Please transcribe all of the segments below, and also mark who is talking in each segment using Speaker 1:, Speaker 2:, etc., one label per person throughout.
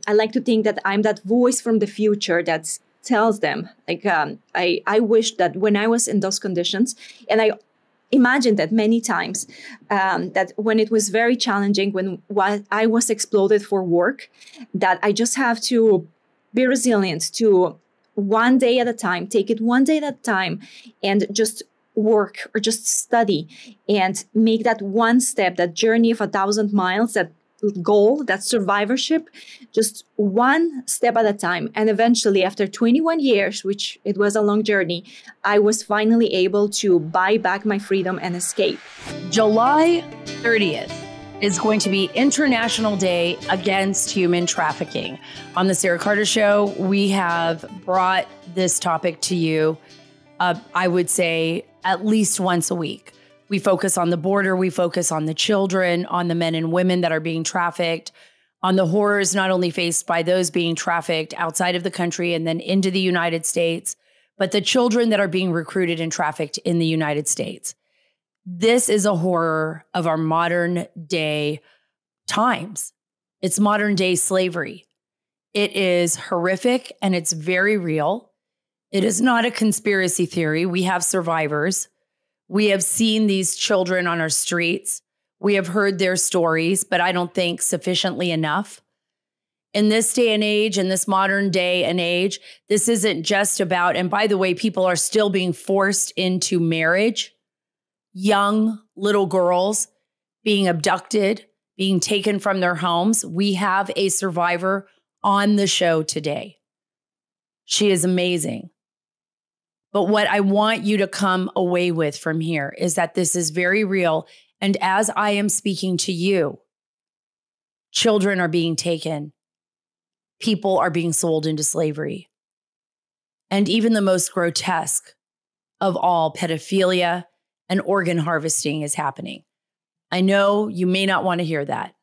Speaker 1: I like to think that I'm that voice from the future that tells them, like, I wish that when I was in those conditions, and I imagined that many times, that when it was very challenging, when I was exploded for work, that I just have to be resilient to one day at a time, take it one day at a time, and just work or just study and make that one step, that journey of 1,000 miles, that goal, that survivorship, just one step at a time. And eventually, after 21 years, which it was a long journey, I was finally able to buy back my freedom and escape.
Speaker 2: July 30th is going to be International Day Against Human Trafficking. On the Sara Carter Show, we have brought this topic to you, I would say, at least once a week. We focus on the border, we focus on the children, on the men and women that are being trafficked, on the horrors not only faced by those being trafficked outside of the country and then into the United States, but the children that are being recruited and trafficked in the United States. This is a horror of our modern day times. It's modern day slavery. It is horrific and it's very real. It is not a conspiracy theory. We have survivors. We have seen these children on our streets. We have heard their stories, but I don't think sufficiently enough. In this day and age, in this modern day and age, this isn't just about, and by the way, people are still being forced into marriage. Young little girls being abducted, being taken from their homes. We have a survivor on the show today. She is amazing. But what I want you to come away with from here is that this is very real. And as I am speaking to you, children are being taken. People are being sold into slavery. And even the most grotesque of all, pedophilia and organ harvesting is happening. I know you may not want to hear that,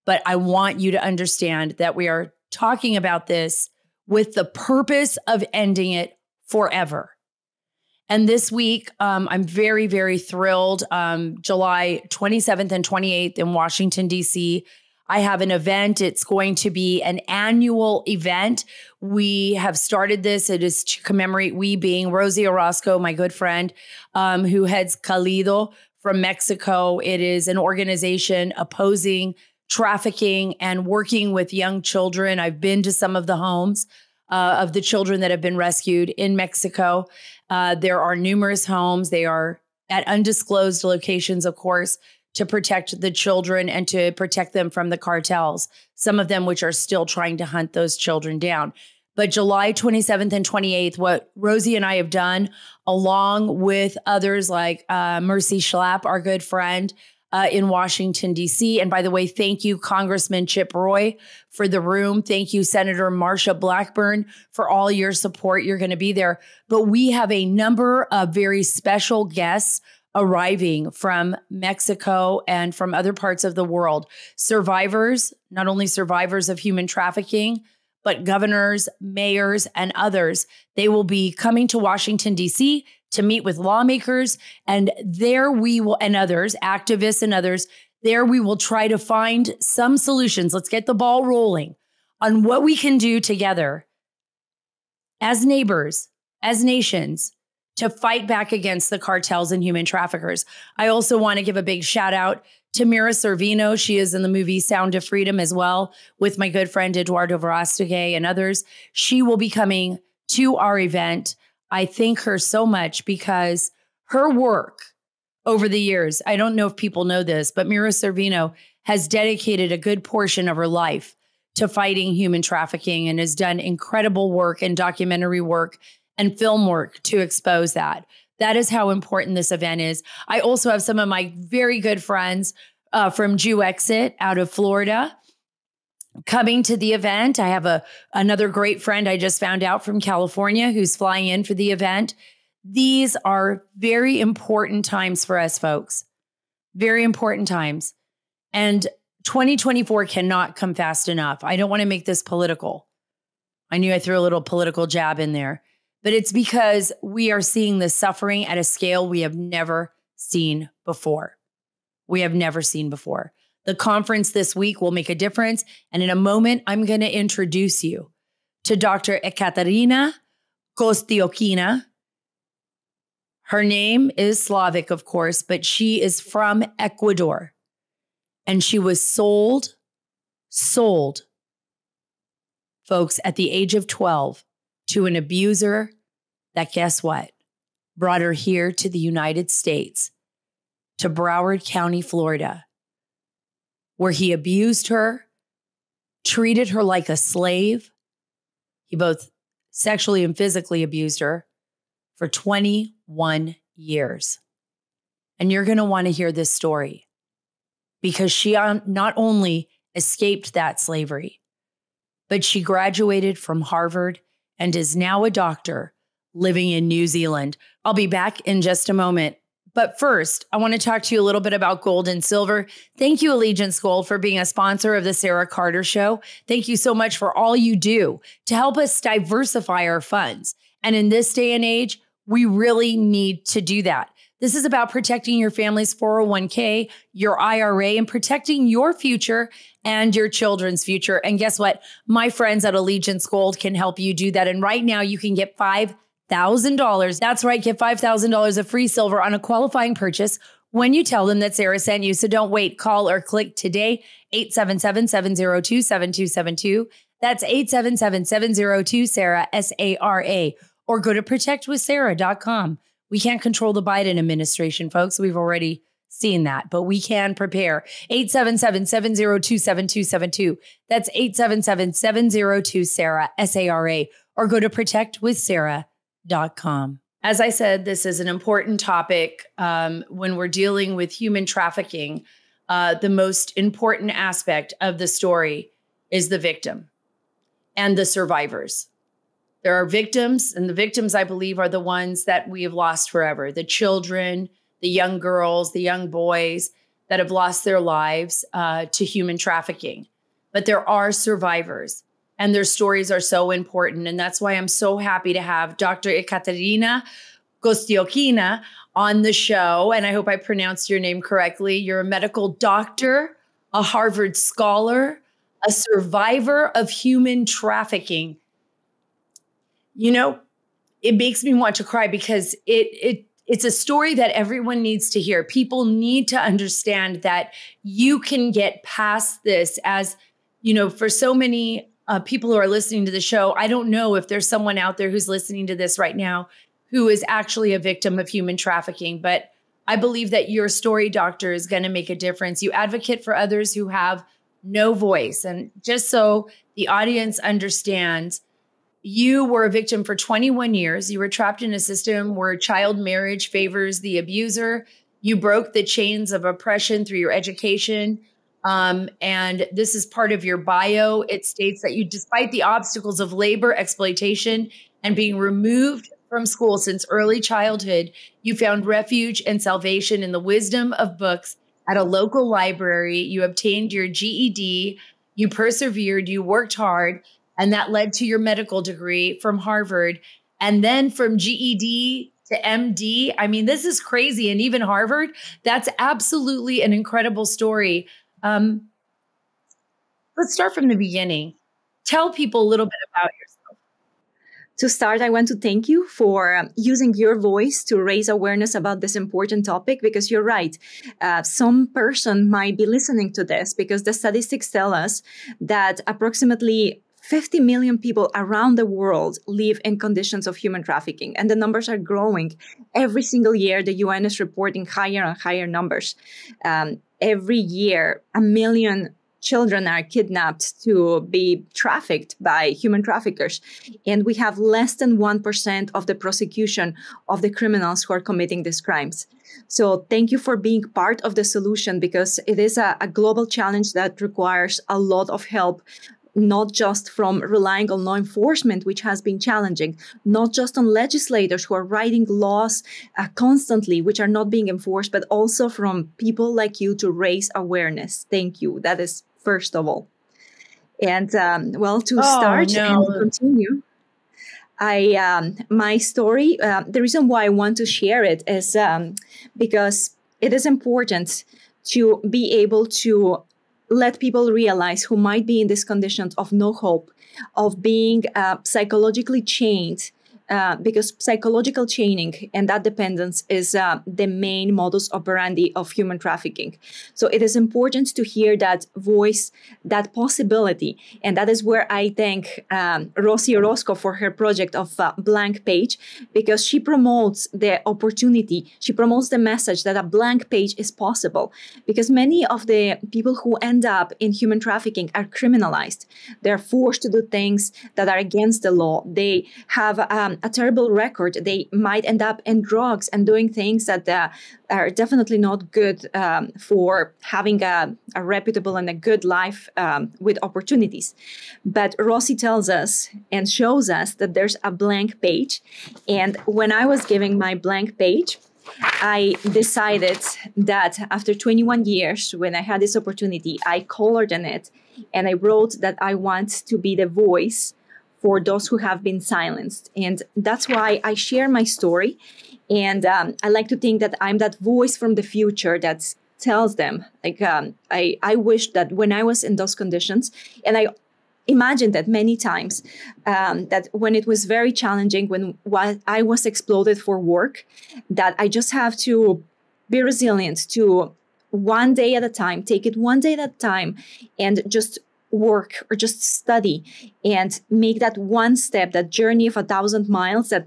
Speaker 2: but I want you to understand that we are talking about this with the purpose of ending it forever. And this week, I'm very, very thrilled. July 27th and 28th in Washington, D.C., I have an event. It's going to be an annual event. We have started this. It is to commemorate, we being Rosie Orozco, my good friend, who heads Calido from Mexico. It is an organization opposing trafficking and working with young children. I've been to some of the homes of the children that have been rescued in Mexico. There are numerous homes. They are at undisclosed locations, of course, to protect the children and to protect them from the cartels, some of them which are still trying to hunt those children down. But July 27th and 28th, what Rosie and I have done, along with others like Mercy Schlapp, our good friend, in Washington, D.C. And by the way, thank you, Congressman Chip Roy, for the room. Thank you, Senator Marsha Blackburn, for all your support. You're going to be there. But we have a number of very special guests arriving from Mexico and from other parts of the world. Survivors, not only survivors of human trafficking, but governors, mayors, and others. They will be coming to Washington, D.C. to meet with lawmakers, and there we will, and others, activists and others, there we will try to find some solutions. Let's get the ball rolling on what we can do together as neighbors, as nations, to fight back against the cartels and human traffickers. I also want to give a big shout out to Mira Sorvino. She is in the movie Sound of Freedom as well, with my good friend Eduardo Verástegui and others. She will be coming to our event. I thank her so much because her work over the years, I don't know if people know this, but Mira Sorvino has dedicated a good portion of her life to fighting human trafficking and has done incredible work and documentary work and film work to expose that. That is how important this event is. I also have some of my very good friends from Jew Exit out of Florida coming to the event. I have another great friend I just found out from California who's flying in for the event. These are very important times for us, folks. Very important times. And 2024 cannot come fast enough. I don't want to make this political. I knew I threw a little political jab in there. But it's because we are seeing the suffering at a scale we have never seen before. We have never seen before. The conference this week will make a difference. And in a moment, I'm going to introduce you to Dr. Ekaterina Kostioukhina. Her name is Slavic, of course, but she is from Ecuador. And she was sold, folks, at the age of 12 to an abuser that, guess what, brought her here to the United States, to Broward County, Florida, where he abused her, treated her like a slave. He both sexually and physically abused her for 21 years. And you're going to want to hear this story because she not only escaped that slavery, but she graduated from Harvard and is now a doctor living in New Zealand. I'll be back in just a moment. But first, I want to talk to you a little bit about gold and silver. Thank you, Allegiance Gold, for being a sponsor of the Sara Carter Show. Thank you so much for all you do to help us diversify our funds. And in this day and age, we really need to do that. This is about protecting your family's 401k, your IRA, and protecting your future and your children's future. And guess what? My friends at Allegiance Gold can help you do that. And right now you can get $5,000. That's right. Get $5,000 of free silver on a qualifying purchase when you tell them that Sara sent you. So don't wait. Call or click today. 877-702-7272. That's 877-702-SARA, SARA. Or go to protectwithsara.com. We can't control the Biden administration, folks. We've already seen that, but we can prepare. 877-702-7272. That's 877-702-SARA, SARA. Or go to protectwithsara.com. As I said, this is an important topic when we're dealing with human trafficking. The most important aspect of the story is the victim and the survivors. There are victims, and the victims, I believe, are the ones that we have lost forever. The children, the young girls, the young boys that have lost their lives to human trafficking. But there are survivors, and their stories are so important. And that's why I'm so happy to have Dr. Ekaterina Kostioukhina on the show. And I hope I pronounced your name correctly. You're a medical doctor, a Harvard scholar, a survivor of human trafficking. You know, it makes me want to cry because it's a story that everyone needs to hear. People need to understand that you can get past this. As you know, for so many people who are listening to the show, I don't know if there's someone out there who's listening to this right now who is actually a victim of human trafficking. But I believe that your story, doctor, is going to make a difference. You advocate for others who have no voice. And just so the audience understands, you were a victim for 21 years. You were trapped in a system where child marriage favors the abuser. You broke the chains of oppression through your education. And this is part of your bio. It states that you, despite the obstacles of labor, exploitation, and being removed from school since early childhood, you found refuge and salvation in the wisdom of books at a local library. You obtained your GED. You persevered. You worked hard. And that led to your medical degree from Harvard. And then from GED to MD. I mean, this is crazy. And even Harvard, that's absolutely an incredible story. Let's start from the beginning. Tell people a little bit about yourself.
Speaker 1: To start, I want to thank you for using your voice to raise awareness about this important topic, because you're right. Some person might be listening to this because the statistics tell us that approximately 50 million people around the world live in conditions of human trafficking, and the numbers are growing. Every single year, the UN is reporting higher and higher numbers. Every year, 1 million children are kidnapped to be trafficked by human traffickers. And we have less than 1% of the prosecution of the criminals who are committing these crimes. So thank you for being part of the solution, because it is a global challenge that requires a lot of help, not just from relying on law enforcement, which has been challenging, not just on legislators who are writing laws constantly, which are not being enforced, but also from people like you to raise awareness. Thank you. That is first of all. And start and continue, my story, the reason why I want to share it is because it is important to be able to let people realize who might be in these conditions of no hope, of being psychologically chained, because psychological chaining and that dependence is the main modus operandi of human trafficking. So it is important to hear that voice, that possibility. And that is where I thank Rosie Orozco for her project of Blank Page, because she promotes the opportunity, she promotes the message that a blank page is possible. Because many of the people who end up in human trafficking are criminalized. They're forced to do things that are against the law. They have a terrible record. They might end up in drugs and doing things that are definitely not good for having a reputable and a good life with opportunities. But Rossi tells us and shows us that there's a blank page. And when I was giving my blank page, I decided that after 21 years, when I had this opportunity, I colored on it and I wrote that I want to be the voice for those who have been silenced. And that's why I share my story. And I like to think that I'm that voice from the future that tells them, like, I wish that when I was in those conditions, and I imagined that many times, that when it was very challenging, when I was exploded for work, that I just have to be resilient to one day at a time, take it one day at a time, and just work or just study and make that one step, that journey of 1,000 miles, that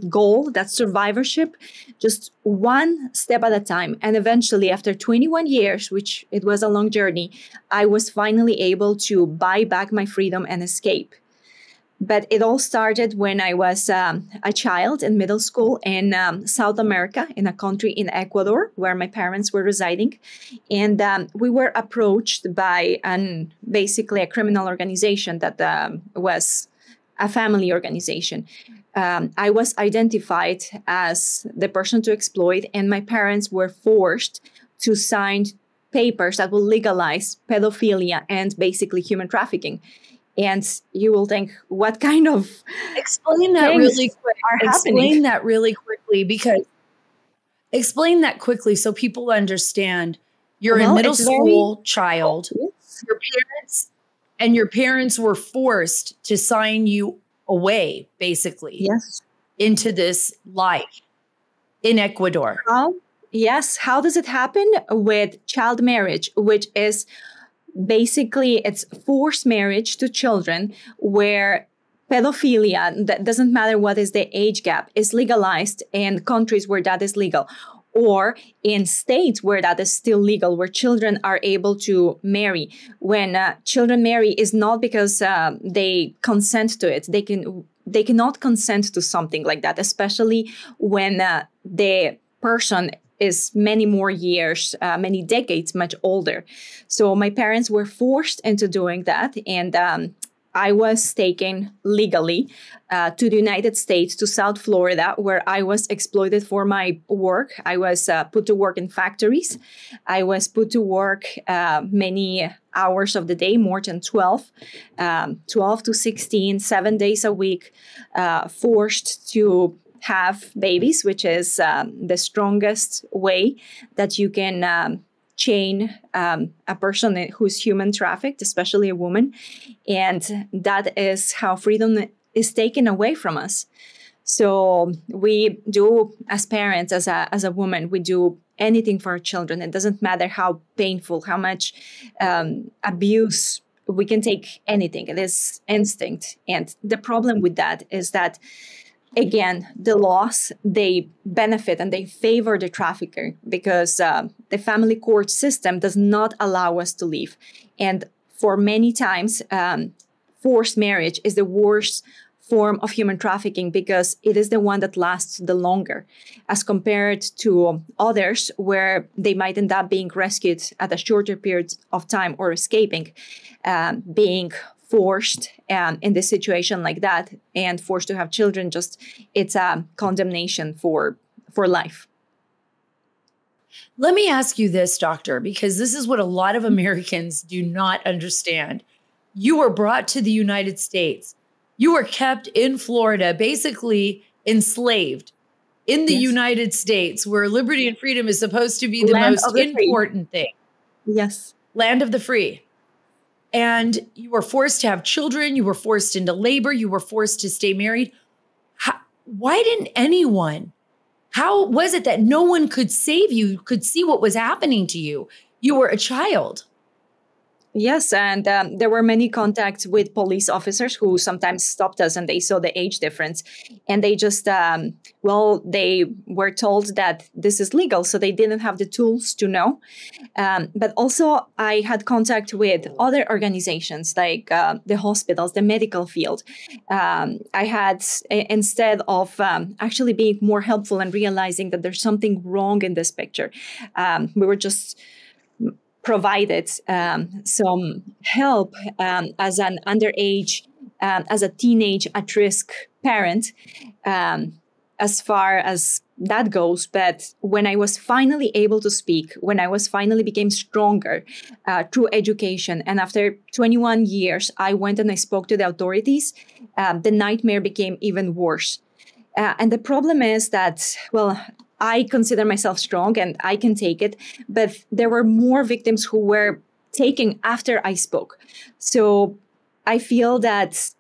Speaker 1: goal, that survivorship, just one step at a time. And eventually, after 21 years, which it was a long journey, I was finally able to buy back my freedom and escape. But it all started when I was a child in middle school in South America, in a country in Ecuador, where my parents were residing. And we were approached by basically a criminal organization that was a family organization. I was identified as the person to exploit, and my parents were forced to sign papers that will legalize pedophilia and basically human trafficking. And you will think, what kind of
Speaker 2: explain that really quick?
Speaker 1: Explain
Speaker 2: that really quickly, because explain that quickly so people understand. You're a middle school child. Your parents were forced to sign you away, basically.
Speaker 1: Yes.
Speaker 2: Into this life in Ecuador.
Speaker 1: Yes. How does it happen? With child marriage, which is basically, it's forced marriage to children, where pedophilia, that doesn't matter what is the age gap, is legalized in countries where that is legal, or in states where that is still legal, where children are able to marry. When children marry, is not because they consent to it. They cannot consent to something like that, especially when the person is many more years, many decades, much older. So my parents were forced into doing that. And I was taken legally to the United States, to South Florida, where I was exploited for my work. I was put to work in factories. I was put to work many hours of the day, more than 12 to 16, 7 days a week, forced to have babies, which is the strongest way that you can chain a person who's human trafficked, especially a woman. And that is how freedom is taken away from us. So we do, as parents, as a woman, we do anything for our children. It doesn't matter how painful, how much abuse. We can take anything. It is instinct. And the problem with that is that, again, the laws, they benefit and they favor the trafficker, because the family court system does not allow us to leave. And for many times, forced marriage is the worst form of human trafficking, because it is the one that lasts the longer as compared to others where they might end up being rescued at a shorter period of time or escaping, being forced in this situation like that and forced to have children. Just, it's a condemnation for life.
Speaker 2: Let me ask you this, doctor, because this is what a lot of Americans do not understand. You were brought to the United States. You were kept in Florida, basically enslaved in the United States, where liberty and freedom is supposed to be the most important thing.
Speaker 1: Yes.
Speaker 2: Land of the free. and you were forced to have children. You were forced into labor. You were forced to stay married. Why didn't anyone? How was it that no one could save you, could see what was happening to you? You were a child.
Speaker 1: Yes, and there were many contacts with police officers who sometimes stopped us and they saw the age difference. And they just, they were told that this is legal, so they didn't have the tools to know. But also, I had contact with other organizations like the hospitals, the medical field. I had, instead of actually being more helpful and realizing that there's something wrong in this picture, we were just provided some help as an underage, as a teenage at-risk parent, as far as that goes. But when I was finally able to speak, when I was finally became stronger through education, and after 21 years, I went and I spoke to the authorities, the nightmare became even worse. And the problem is that, I consider myself strong and I can take it, but there were more victims who were taken after I spoke. So I feel that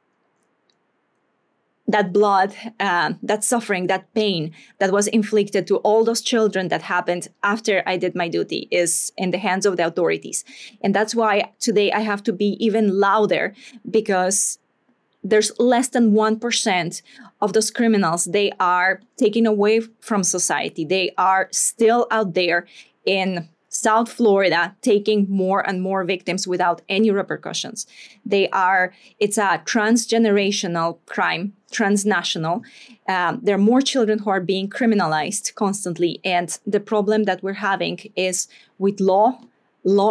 Speaker 1: blood, that suffering, that pain that was inflicted to all those children that happened after I did my duty is in the hands of the authorities. And that's why today I have to be even louder, because there's less than 1% of those criminals. They are taken away from society. They are still out there in South Florida, taking more and more victims without any repercussions. It's a transgenerational crime, transnational. There are more children who are being criminalized constantly. And the problem that we're having is with law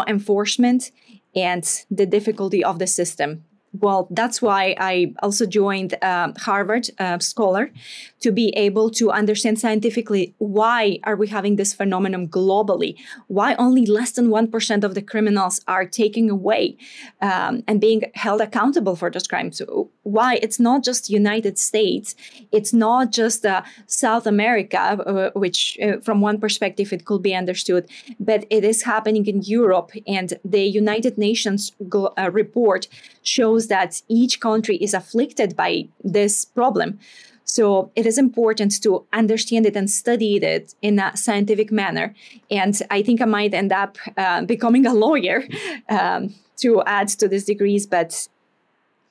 Speaker 1: enforcement, and the difficulty of the system. Well, that's why I also joined Harvard Scholar, to be able to understand scientifically why are we having this phenomenon globally, why only less than 1% of the criminals are taken away and being held accountable for those crimes. So why it's not just United States, it's not just South America, which from one perspective it could be understood, but it is happening in Europe. And the United Nations report shows that each country is afflicted by this problem. So it is important to understand it and study it in a scientific manner. And I think I might end up becoming a lawyer to add to these degrees. But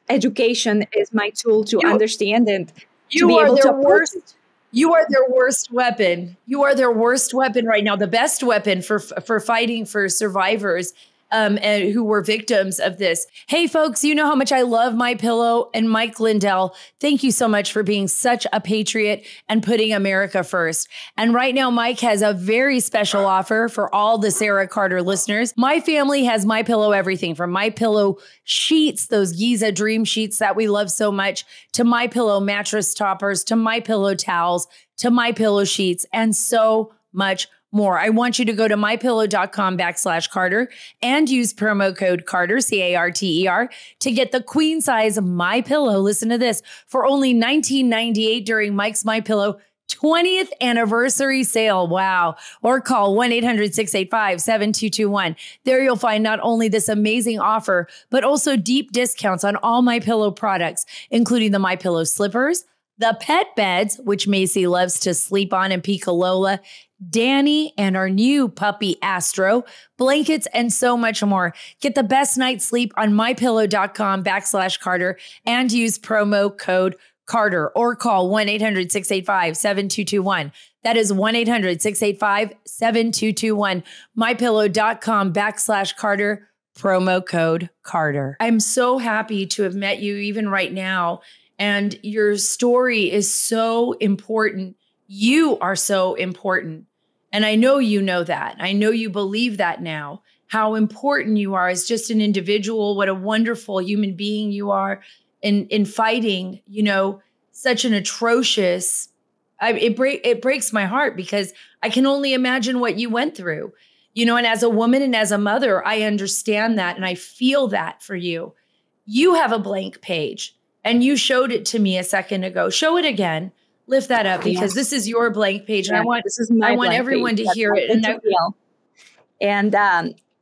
Speaker 1: education is my tool to understand and to be able to approach it.
Speaker 2: You are their worst weapon. You are their worst weapon right now. The best weapon for fighting for survivors and who were victims of this. Hey, folks, you know how much I love MyPillow, and Mike Lindell. Thank you so much for being such a patriot and putting America first. And right now, Mike has a very special offer for all the Sara Carter listeners. My family has MyPillow everything, from MyPillow sheets, those Giza Dream sheets that we love so much, to MyPillow mattress toppers, to MyPillow towels, to MyPillow sheets, and so much more. I want you to go to mypillow.com/Carter and use promo code Carter, CARTER, to get the queen size MyPillow. Listen to this, for only $19.98 during Mike's MyPillow 20th anniversary sale. Wow. Or call 1-800-685-7221. There you'll find not only this amazing offer, but also deep discounts on all MyPillow products, including the MyPillow slippers, the pet beds, which Macy loves to sleep on, and Pika Lola, Danny, and our new puppy Astro, blankets, and so much more. Get the best night's sleep on mypillow.com/Carter and use promo code Carter, or call 1-800-685-7221. That is 1-800-685-7221. mypillow.com/Carter, promo code Carter. I'm so happy to have met you even right now. And your story is so important. You are so important. And I know you know that. I know you believe that now, how important you are as just an individual, what a wonderful human being you are in fighting, such an atrocious, it breaks my heart, because I can only imagine what you went through, and as a woman and as a mother, I understand that. And I feel that for you. You have a blank page, and you showed it to me a second ago. Show it again. Lift that up, because this is your blank page. And I want everyone to hear it.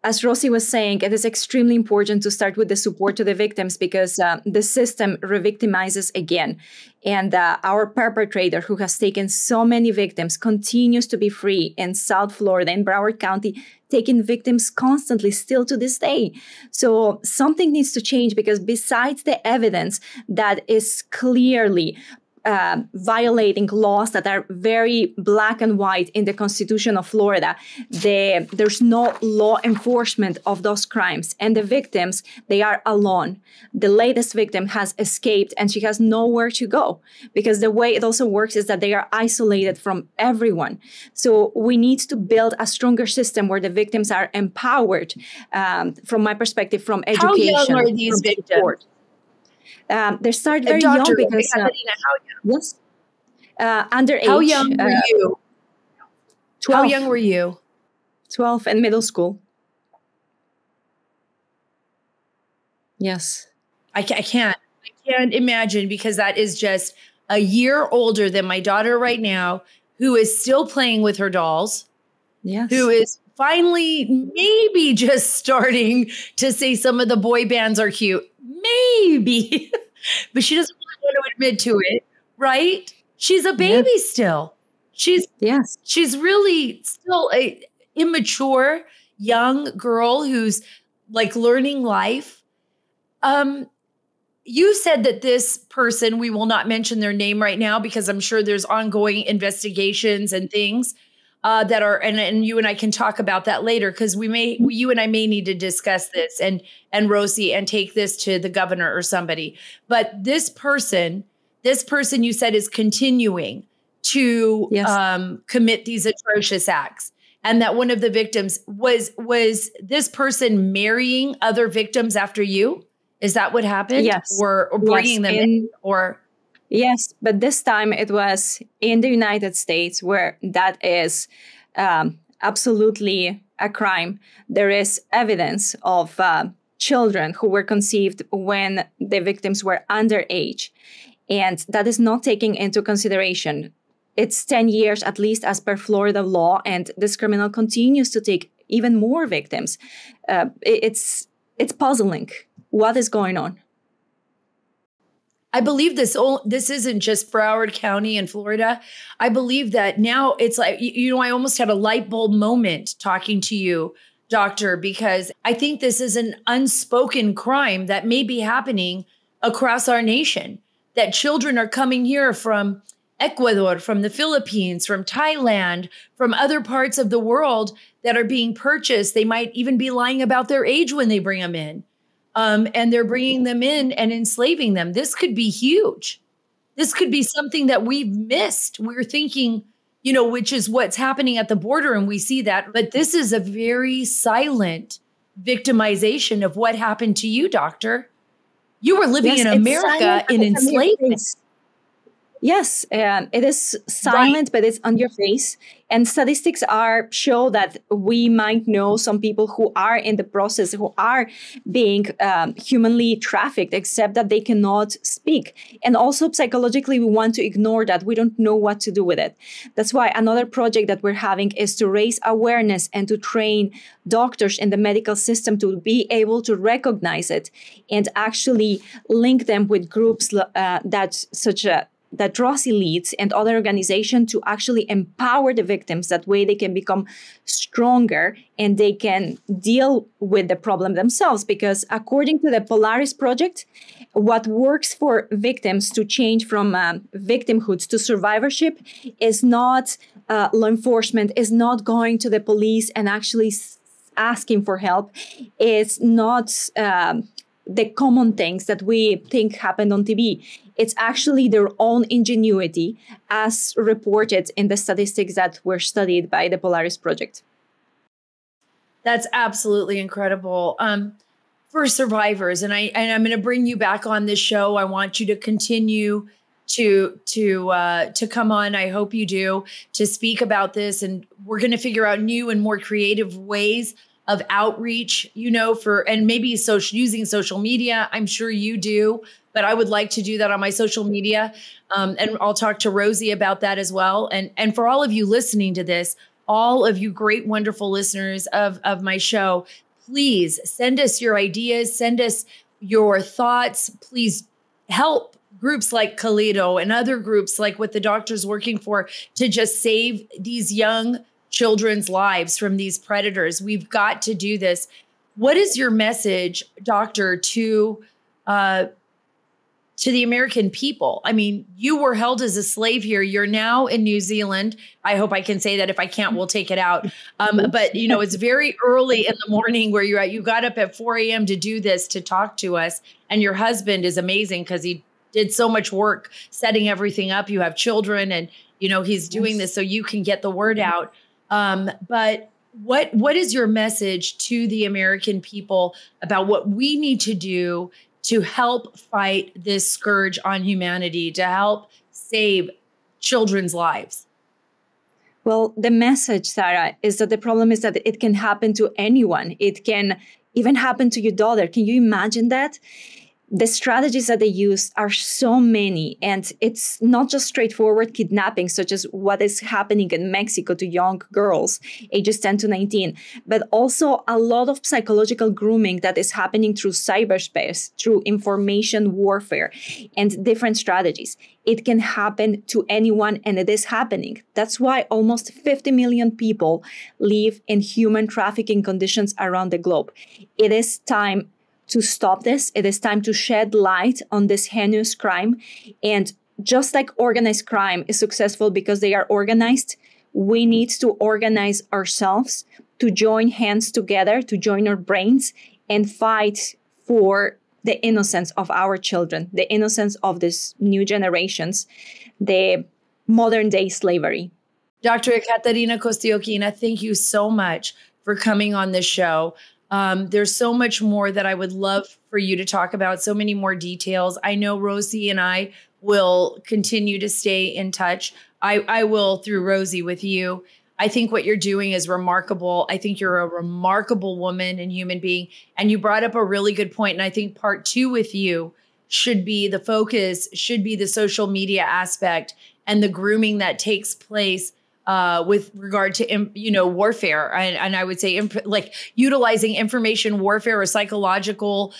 Speaker 1: as Rosie was saying, it is extremely important to start with the support to the victims because the system re-victimizes again. And our perpetrator, who has taken so many victims, continues to be free in South Florida, in Broward County, taking victims constantly still to this day. So something needs to change because besides the evidence that is clearly violating laws that are very black and white in the Constitution of Florida, there's no law enforcement of those crimes. And the victims, they are alone. The latest victim has escaped and she has nowhere to go because the way it also works is that they are isolated from everyone. So we need to build a stronger system where the victims are empowered, from my perspective, from education.
Speaker 2: How young are these victims?
Speaker 1: Support. They start very young because
Speaker 2: Ekaterina, how young?
Speaker 1: yes, underage.
Speaker 2: How young were you?
Speaker 1: 12,
Speaker 2: How young were you?
Speaker 1: 12 and middle school. Yes.
Speaker 2: I can't imagine, because that is just a year older than my daughter right now, who is still playing with her dolls.
Speaker 1: Yes.
Speaker 2: Who is finally maybe just starting to say some of the boy bands are cute. Maybe. But she doesn't really want to admit to it, right? She's a baby still. She's really still a immature young girl who's like learning life. You said that this person, we will not mention their name right now because I'm sure there's ongoing investigations and things that are, and you and I can talk about that later, because you and I may need to discuss this and Rosie, and take this to the governor or somebody. But this person you said is continuing to commit these atrocious acts, and that one of the victims was this person marrying other victims after you? Is that what happened?
Speaker 1: Yes.
Speaker 2: Or bringing them in? Or
Speaker 1: yes, but this time it was in the United States, where that is absolutely a crime. There is evidence of children who were conceived when the victims were underage, and that is not taken into consideration. It's 10 years at least as per Florida law, and this criminal continues to take even more victims. It's puzzling. What is going on?
Speaker 2: I believe this isn't just Broward County in Florida. I believe that now it's like, I almost had a light bulb moment talking to you, doctor, because I think this is an unspoken crime that may be happening across our nation, that children are coming here from Ecuador, from the Philippines, from Thailand, from other parts of the world that are being purchased. They might even be lying about their age when they bring them in. And they're bringing them in and enslaving them. This could be huge. This could be something that we've missed. We're thinking, which is what's happening at the border, and we see that. But this is a very silent victimization of what happened to you, doctor. You were living in America in enslavement.
Speaker 1: Yes, it is silent, but it's on your face. And statistics show that we might know some people who are in the process, who are being humanly trafficked, except that they cannot speak. And also psychologically, we want to ignore that. We don't know what to do with it. That's why another project that we're having is to raise awareness and to train doctors in the medical system to be able to recognize it and actually link them with groups that Rosie leads and other organizations to actually empower the victims. That way they can become stronger and they can deal with the problem themselves. Because according to the Polaris Project, what works for victims to change from victimhood to survivorship is not law enforcement, is not going to the police and actually asking for help. It's not the common things that we think happened on TV. It's actually their own ingenuity, as reported in the statistics that were studied by the Polaris Project.
Speaker 2: That's absolutely incredible. For survivors, and I'm going to bring you back on this show. I want you to continue to come on. I hope you do, to speak about this, and we're going to figure out new and more creative ways of outreach, and maybe using social media. I'm sure you do, but I would like to do that on my social media. And I'll talk to Rosie about that as well. And for all of you listening to this, all of you great, wonderful listeners of my show, please send us your ideas, send us your thoughts. Please help groups like Kalido and other groups like what the doctor's working for to just save these young children's lives from these predators. We've got to do this. What is your message, doctor, to the American people? I mean, you were held as a slave here. You're now in New Zealand. I hope I can say that. If I can't, we'll take it out. But, you know, it's very early in the morning where you're at. You got up at 4 a.m. to do this, to talk to us. And your husband is amazing because he did so much work setting everything up. You have children and, you know, he's doing this so you can get the word out. But what is your message to the American people about what we need to do to help fight this scourge on humanity, to help save children's lives?
Speaker 1: Well, the message, Sara, is that the problem is that it can happen to anyone. It can even happen to your daughter. Can you imagine that? The strategies that they use are so many, and it's not just straightforward kidnapping, such as what is happening in Mexico to young girls, ages 10 to 19, but also a lot of psychological grooming that is happening through cyberspace, through information warfare, and different strategies. It can happen to anyone, and it is happening. That's why almost 50 million people live in human trafficking conditions around the globe. It is time to stop this. It is time to shed light on this heinous crime. And just like organized crime is successful because they are organized, we need to organize ourselves, to join hands together, to join our brains and fight for the innocence of our children, the innocence of these new generations, the modern day slavery.
Speaker 2: Dr. Ekaterina Kostioukhina, thank you so much for coming on this show. There's so much more that I would love for you to talk about, so many more details. I know Rosie and I will continue to stay in touch. I will through Rosie with you. I think what you're doing is remarkable. I think you're a remarkable woman and human being. And you brought up a really good point. And I think part 2 with you should be the focus, should be the social media aspect and the grooming that takes place with regard to, warfare. And I would say like utilizing information warfare or psychological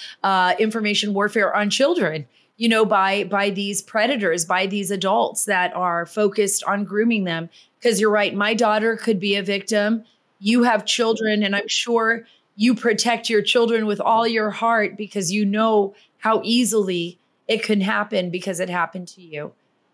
Speaker 2: information warfare on children, by these predators, by these adults that are focused on grooming them. Because you're right, my daughter could be a victim. You have children, and I'm sure you protect your children with all your heart because you know how easily it can happen because it happened to you.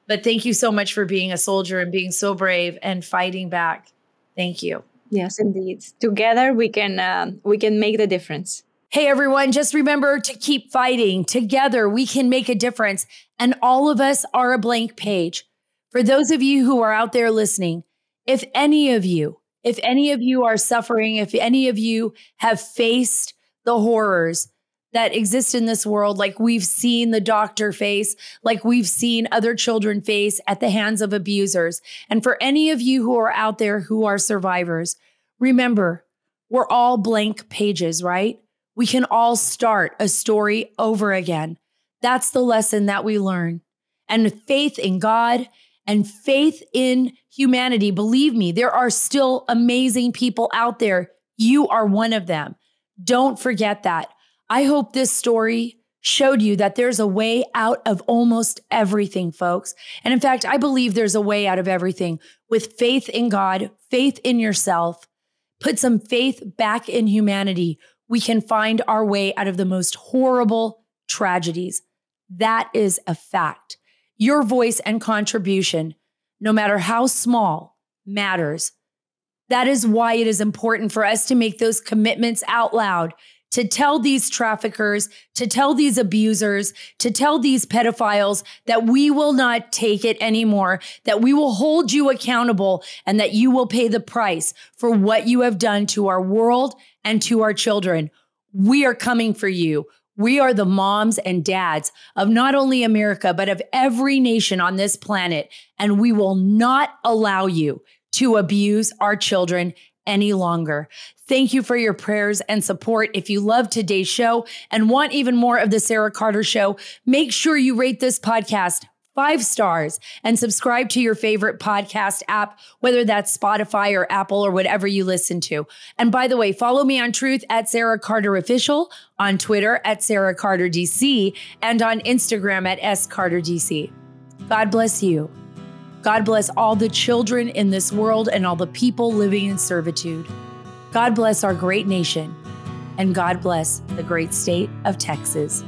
Speaker 2: But thank you so much for being a soldier and being so brave and fighting back. Thank you.
Speaker 1: Yes, indeed. Together we can make the difference.
Speaker 2: Hey, everyone, just remember to keep fighting. Together we can make a difference. And all of us are a blank page. For those of you who are out there listening, if any of you are suffering, if any of you have faced the horrors that exist in this world, like we've seen the doctor face, like we've seen other children face at the hands of abusers. And for any of you who are out there who are survivors, remember, we're all blank pages, right? We can all start a story over again. That's the lesson that we learn. And faith in God and faith in humanity, believe me, there are still amazing people out there. You are one of them. Don't forget that. I hope this story showed you that there's a way out of almost everything, folks. And in fact, I believe there's a way out of everything with faith in God, faith in yourself, put some faith back in humanity. We can find our way out of the most horrible tragedies. That is a fact. Your voice and contribution, no matter how small, matters. That is why it is important for us to make those commitments out loud, to tell these traffickers, to tell these abusers, to tell these pedophiles that we will not take it anymore, that we will hold you accountable, and that you will pay the price for what you have done to our world and to our children. We are coming for you. We are the moms and dads of not only America, but of every nation on this planet. And we will not allow you to abuse our children any longer. Thank you for your prayers and support. If you love today's show and want even more of the Sara Carter Show, make sure you rate this podcast 5 stars, and subscribe to your favorite podcast app, whether that's Spotify or Apple or whatever you listen to. And by the way, follow me on Truth at Sara Carter Official, on Twitter at Sara Carter DC, and on Instagram at SCarterDC. God bless you. God bless all the children in this world and all the people living in servitude. God bless our great nation, and God bless the great state of Texas.